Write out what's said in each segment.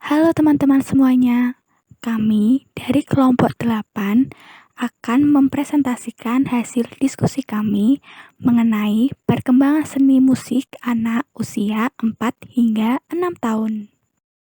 Halo teman-teman semuanya, kami dari kelompok 8 akan mempresentasikan hasil diskusi kami mengenai perkembangan seni musik anak usia 4 hingga 6 tahun.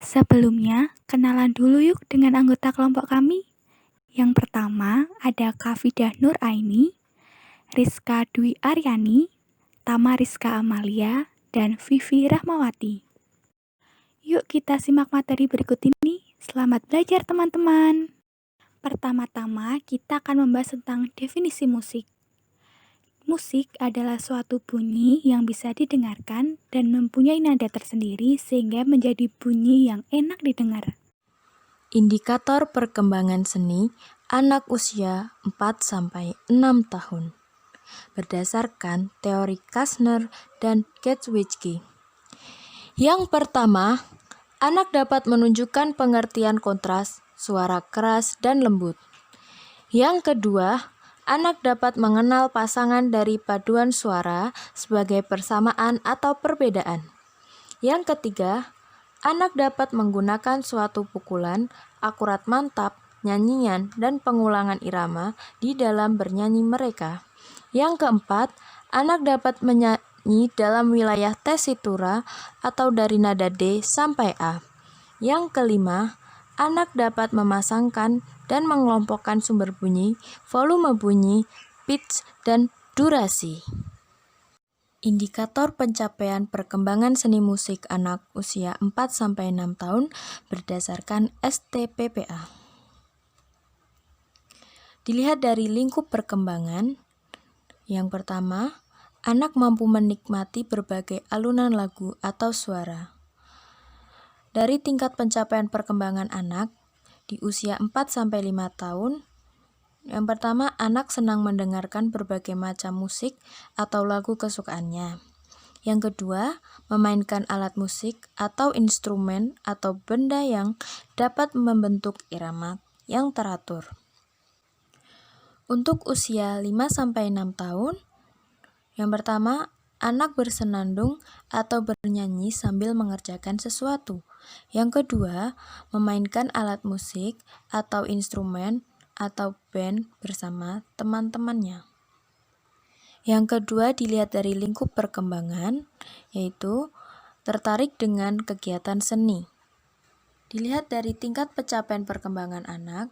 Sebelumnya, kenalan dulu yuk dengan anggota kelompok kami. Yang pertama ada Kafidah Nur Aini, Rizka Dwi Aryani, Tama Rizka Amalia, dan Vivi Rahmawati. Yuk kita simak materi berikut ini. Selamat belajar teman-teman. Pertama-tama kita akan membahas tentang definisi musik. Musik adalah suatu bunyi yang bisa didengarkan dan mempunyai nada tersendiri sehingga menjadi bunyi yang enak didengar. Indikator perkembangan seni anak usia 4-6 tahun berdasarkan teori Kastner dan Getwitzki. Yang pertama, anak dapat menunjukkan pengertian kontras, suara keras dan lembut. Yang kedua, anak dapat mengenal pasangan dari paduan suara sebagai persamaan atau perbedaan. Yang ketiga, anak dapat menggunakan suatu pukulan, akurat mantap, nyanyian, dan pengulangan irama di dalam bernyanyi mereka. Yang keempat, anak dapat menyanyi dalam wilayah tesitura atau dari nada D sampai A. Yang kelima, anak dapat memasangkan dan mengelompokkan sumber bunyi, volume bunyi, pitch, dan durasi. Indikator pencapaian perkembangan seni musik anak usia 4-6 tahun berdasarkan STPPA. Dilihat dari lingkup perkembangan, yang pertama, anak mampu menikmati berbagai alunan lagu atau suara. Dari tingkat pencapaian perkembangan anak di usia 4-5 tahun, yang pertama, anak senang mendengarkan berbagai macam musik atau lagu kesukaannya. Yang kedua, memainkan alat musik atau instrumen atau benda yang dapat membentuk irama yang teratur. Untuk usia 5-6 tahun, yang pertama, anak bersenandung atau bernyanyi sambil mengerjakan sesuatu. Yang kedua, memainkan alat musik atau instrumen atau band bersama teman-temannya. Yang kedua dilihat dari lingkup perkembangan, yaitu tertarik dengan kegiatan seni. Dilihat dari tingkat pencapaian perkembangan anak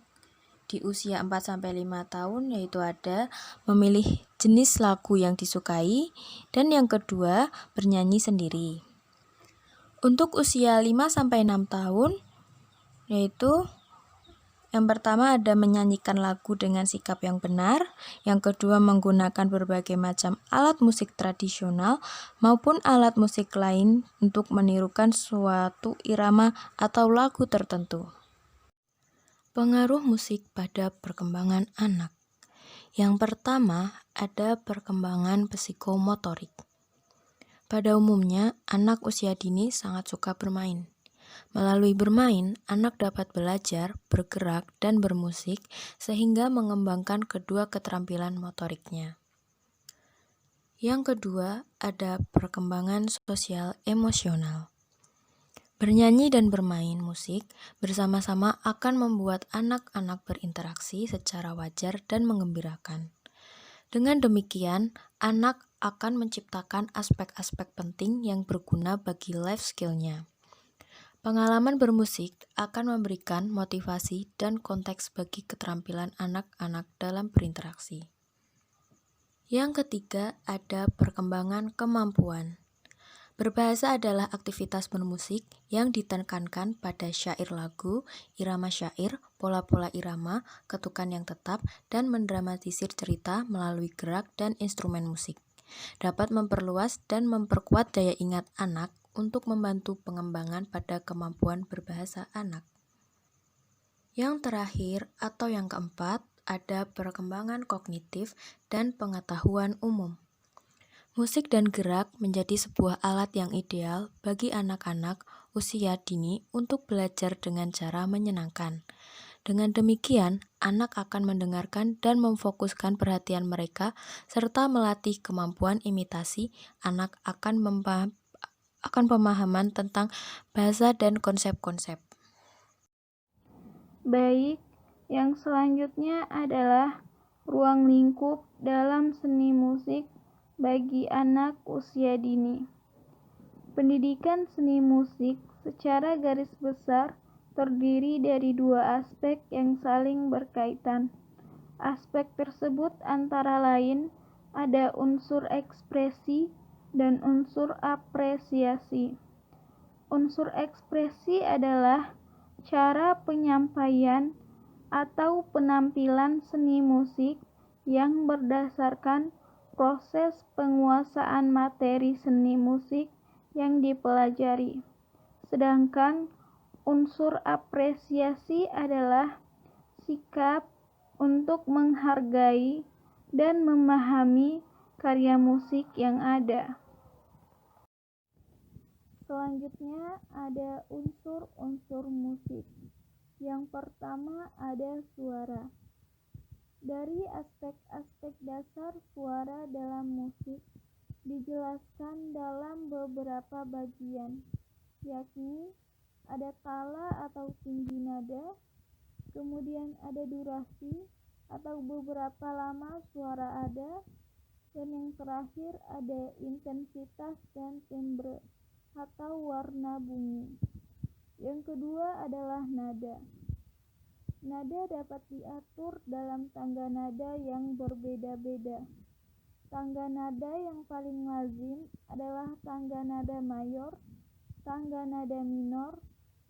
di usia 4-5 tahun, yaitu ada memilih jenis lagu yang disukai, dan yang kedua bernyanyi sendiri. Untuk usia 5-6 tahun, yaitu yang pertama ada menyanyikan lagu dengan sikap yang benar, yang kedua menggunakan berbagai macam alat musik tradisional maupun alat musik lain untuk menirukan suatu irama atau lagu tertentu. Pengaruh musik pada perkembangan anak. Yang pertama ada perkembangan psikomotorik. Pada umumnya, anak usia dini sangat suka bermain. Melalui bermain, anak dapat belajar, bergerak, dan bermusik sehingga mengembangkan kedua keterampilan motoriknya. Yang kedua, ada perkembangan sosial emosional. Bernyanyi dan bermain musik bersama-sama akan membuat anak-anak berinteraksi secara wajar dan menggembirakan. Dengan demikian, anak akan menciptakan aspek-aspek penting yang berguna bagi life skill-nya. Pengalaman bermusik akan memberikan motivasi dan konteks bagi keterampilan anak-anak dalam berinteraksi. Yang ketiga, ada perkembangan kemampuan. Berbahasa adalah aktivitas bermusik yang ditekankan pada syair lagu, irama syair, pola-pola irama, ketukan yang tetap, dan mendramatisir cerita melalui gerak dan instrumen musik. Dapat memperluas dan memperkuat daya ingat anak untuk membantu pengembangan pada kemampuan berbahasa anak. Yang terakhir atau yang keempat, ada perkembangan kognitif dan pengetahuan umum. Musik dan gerak menjadi sebuah alat yang ideal bagi anak-anak usia dini untuk belajar dengan cara menyenangkan. Dengan demikian, anak akan mendengarkan dan memfokuskan perhatian mereka serta melatih kemampuan imitasi. Anak akan pemahaman tentang bahasa dan konsep-konsep. Baik, yang selanjutnya adalah ruang lingkup dalam seni musik bagi anak usia dini. Pendidikan seni musik secara garis besar terdiri dari dua aspek yang saling berkaitan. Aspek tersebut antara lain ada unsur ekspresi dan unsur apresiasi. Unsur ekspresi adalah cara penyampaian atau penampilan seni musik yang berdasarkan proses penguasaan materi seni musik yang dipelajari. Sedangkan unsur apresiasi adalah sikap untuk menghargai dan memahami karya musik yang ada. Selanjutnya ada unsur-unsur musik. Yang pertama ada suara. Dari aspek-aspek dasar suara dalam musik dijelaskan dalam beberapa bagian, yakni ada tala atau tinggi nada, kemudian ada durasi atau beberapa lama suara ada, dan yang terakhir ada intensitas dan timbre atau warna bunyi. Yang kedua adalah nada. Nada dapat diatur dalam tangga nada yang berbeda-beda. Tangga nada yang paling lazim adalah tangga nada mayor, tangga nada minor,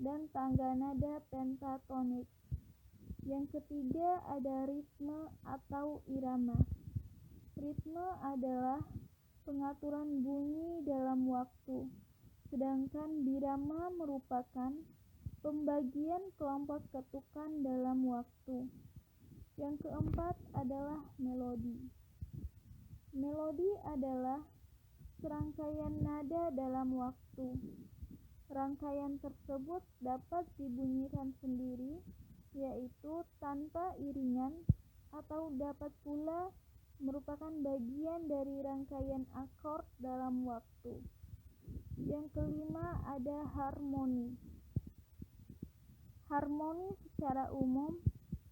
dan tangga nada pentatonik. Yang ketiga ada ritme atau irama. Ritme adalah pengaturan bunyi dalam waktu. Sedangkan birama merupakan pembagian kelompok ketukan dalam waktu. Yang keempat adalah melodi. Melodi adalah serangkaian nada dalam waktu. Rangkaian tersebut dapat dibunyikan sendiri, yaitu tanpa iringan, atau dapat pula merupakan bagian dari rangkaian akord dalam waktu. Yang kelima ada harmoni. Harmoni secara umum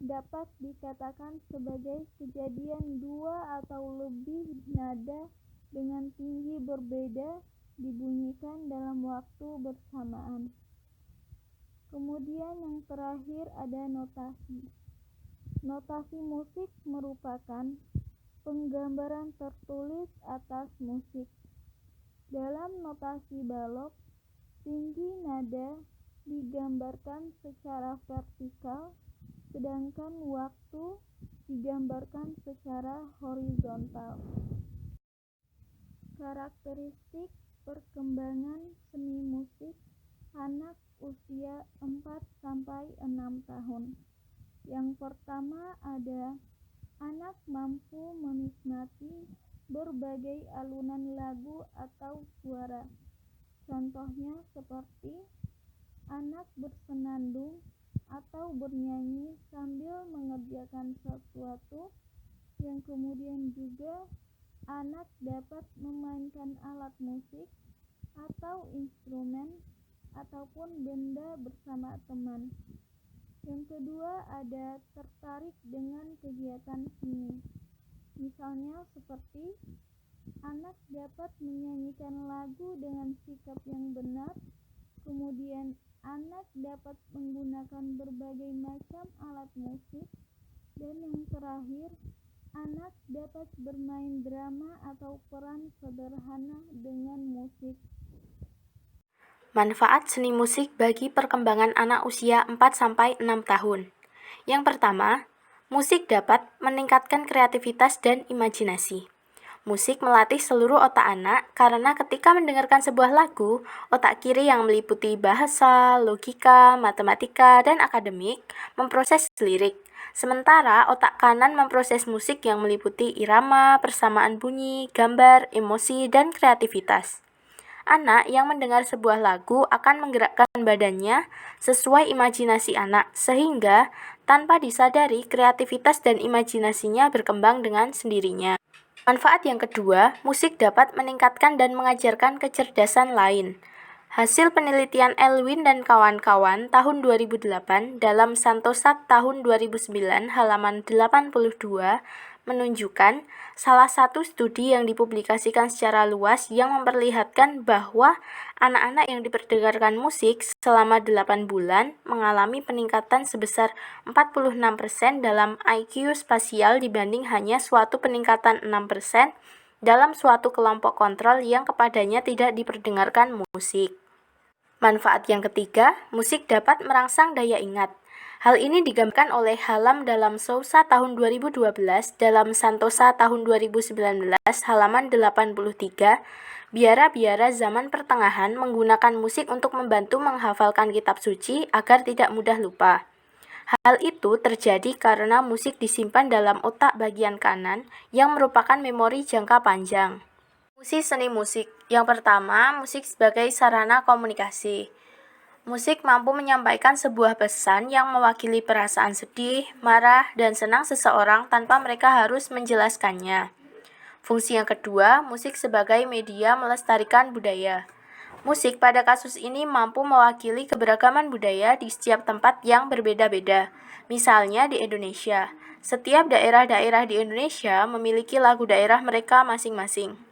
dapat dikatakan sebagai kejadian dua atau lebih nada dengan tinggi berbeda dibunyikan dalam waktu bersamaan. Kemudian yang terakhir ada notasi. Notasi musik merupakan penggambaran tertulis atas musik. Dalam notasi balok, tinggi nada digambarkan secara vertikal, sedangkan waktu digambarkan secara horizontal. Karakteristik perkembangan seni musik anak usia 4-6 tahun. Yang pertama ada anak mampu menikmati berbagai alunan lagu atau suara. Contohnya seperti anak bersenandung atau bernyanyi sambil mengerjakan sesuatu. Yang kemudian juga anak dapat memainkan alat musik atau instrumen ataupun benda bersama teman. Yang kedua ada tertarik dengan kegiatan seni. Misalnya seperti anak dapat menyanyikan lagu dengan sikap yang benar, kemudian anak dapat menggunakan berbagai macam alat musik, dan yang terakhir anak dapat bermain drama atau peran sederhana dengan musik. Manfaat seni musik bagi perkembangan anak usia 4-6 tahun. Yang pertama, musik dapat meningkatkan kreativitas dan imajinasi. Musik melatih seluruh otak anak karena ketika mendengarkan sebuah lagu, otak kiri yang meliputi bahasa, logika, matematika, dan akademik memproses lirik. Sementara otak kanan memproses musik yang meliputi irama, persamaan bunyi, gambar, emosi, dan kreativitas. Anak yang mendengar sebuah lagu akan menggerakkan badannya sesuai imajinasi anak, sehingga tanpa disadari kreativitas dan imajinasinya berkembang dengan sendirinya. Manfaat yang kedua, musik dapat meningkatkan dan mengajarkan kecerdasan lain. Hasil penelitian Elwin dan kawan-kawan tahun 2008 dalam Santosat tahun 2009 halaman 82 menunjukkan salah satu studi yang dipublikasikan secara luas yang memperlihatkan bahwa anak-anak yang diperdengarkan musik selama 8 bulan mengalami peningkatan sebesar 46% dalam IQ spasial dibanding hanya suatu peningkatan 6% dalam suatu kelompok kontrol yang kepadanya tidak diperdengarkan musik. Manfaat yang ketiga, musik dapat merangsang daya ingat. Hal ini digambarkan oleh Hallam dalam Sousa tahun 2012 dalam Santosa tahun 2019 halaman 83. Biara-biara zaman pertengahan menggunakan musik untuk membantu menghafalkan kitab suci agar tidak mudah lupa. Hal itu terjadi karena musik disimpan dalam otak bagian kanan yang merupakan memori jangka panjang. Fungsi seni musik. Yang pertama, musik sebagai sarana komunikasi. Musik mampu menyampaikan sebuah pesan yang mewakili perasaan sedih, marah, dan senang seseorang tanpa mereka harus menjelaskannya. Fungsi yang kedua, musik sebagai media melestarikan budaya. Musik pada kasus ini mampu mewakili keberagaman budaya di setiap tempat yang berbeda-beda. Misalnya di Indonesia, setiap daerah-daerah di Indonesia memiliki lagu daerah mereka masing-masing.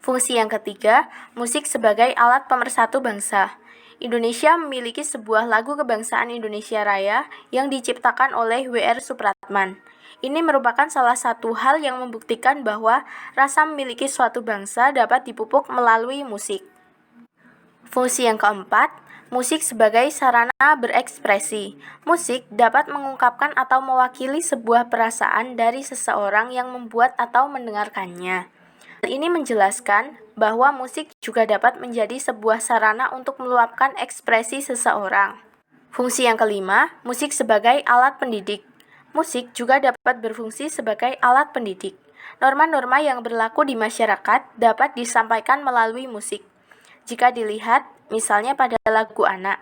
Fungsi yang ketiga, musik sebagai alat pemersatu bangsa. Indonesia memiliki sebuah lagu kebangsaan Indonesia Raya yang diciptakan oleh W.R. Supratman. Ini merupakan salah satu hal yang membuktikan bahwa rasa memiliki suatu bangsa dapat dipupuk melalui musik. Fungsi yang keempat, musik sebagai sarana berekspresi. Musik dapat mengungkapkan atau mewakili sebuah perasaan dari seseorang yang membuat atau mendengarkannya. Hal ini menjelaskan bahwa musik juga dapat menjadi sebuah sarana untuk meluapkan ekspresi seseorang. Fungsi yang kelima, musik sebagai alat pendidik. Musik juga dapat berfungsi sebagai alat pendidik. Norma-norma yang berlaku di masyarakat dapat disampaikan melalui musik. Jika dilihat, misalnya pada lagu anak,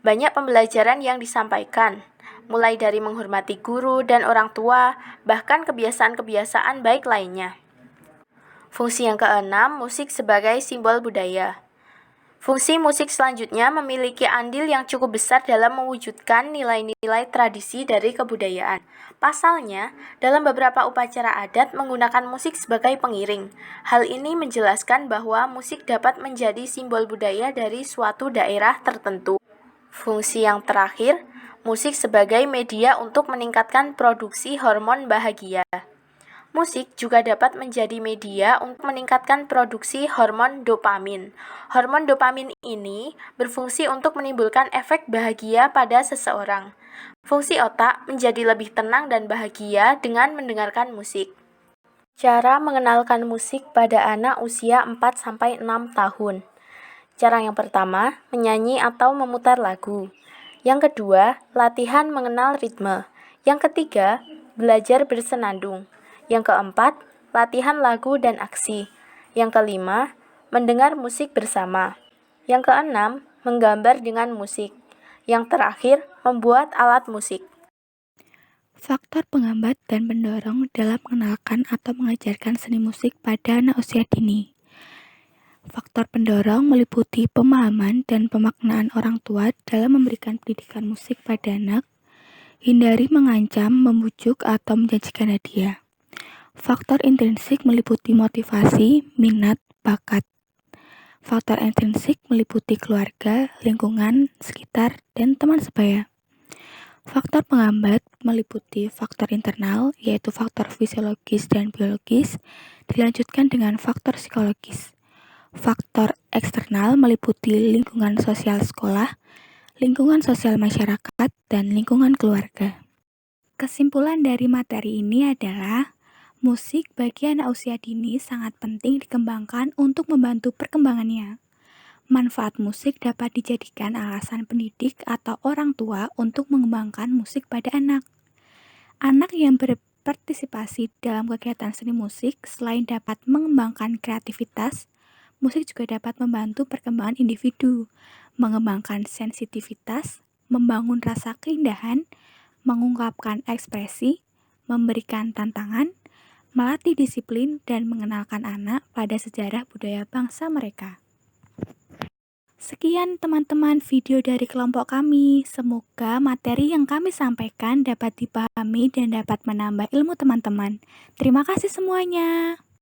banyak pembelajaran yang disampaikan, mulai dari menghormati guru dan orang tua, bahkan kebiasaan-kebiasaan baik lainnya. Fungsi yang keenam, musik sebagai simbol budaya. Fungsi musik selanjutnya memiliki andil yang cukup besar dalam mewujudkan nilai-nilai tradisi dari kebudayaan. Pasalnya, dalam beberapa upacara adat menggunakan musik sebagai pengiring. Hal ini menjelaskan bahwa musik dapat menjadi simbol budaya dari suatu daerah tertentu. Fungsi yang terakhir, musik sebagai media untuk meningkatkan produksi hormon bahagia. Musik juga dapat menjadi media untuk meningkatkan produksi hormon dopamin. Hormon dopamin ini berfungsi untuk menimbulkan efek bahagia pada seseorang. Fungsi otak menjadi lebih tenang dan bahagia dengan mendengarkan musik. Cara mengenalkan musik pada anak usia 4-6 tahun. Cara yang pertama, menyanyi atau memutar lagu. Yang kedua, latihan mengenal ritme. Yang ketiga, belajar bersenandung. Yang keempat, latihan lagu dan aksi. Yang kelima, mendengar musik bersama. Yang keenam, menggambar dengan musik. Yang terakhir, membuat alat musik. Faktor penghambat dan pendorong dalam mengenalkan atau mengajarkan seni musik pada anak usia dini. Faktor pendorong meliputi pemahaman dan pemaknaan orang tua dalam memberikan pendidikan musik pada anak, hindari mengancam, membujuk, atau menjanjikan hadiah. Faktor intrinsik meliputi motivasi, minat, bakat. Faktor intrinsik meliputi keluarga, lingkungan, sekitar, dan teman sebaya. Faktor penghambat meliputi faktor internal, yaitu faktor fisiologis dan biologis, dilanjutkan dengan faktor psikologis. Faktor eksternal meliputi lingkungan sosial sekolah, lingkungan sosial masyarakat, dan lingkungan keluarga. Kesimpulan dari materi ini adalah musik bagi anak usia dini sangat penting dikembangkan untuk membantu perkembangannya. Manfaat musik dapat dijadikan alasan pendidik atau orang tua untuk mengembangkan musik pada anak. Anak yang berpartisipasi dalam kegiatan seni musik selain dapat mengembangkan kreativitas, musik juga dapat membantu perkembangan individu, mengembangkan sensitivitas, membangun rasa keindahan, mengungkapkan ekspresi, memberikan tantangan, melatih disiplin, dan mengenalkan anak pada sejarah budaya bangsa mereka. Sekian teman-teman video dari kelompok kami. Semoga materi yang kami sampaikan dapat dipahami dan dapat menambah ilmu teman-teman. Terima kasih semuanya.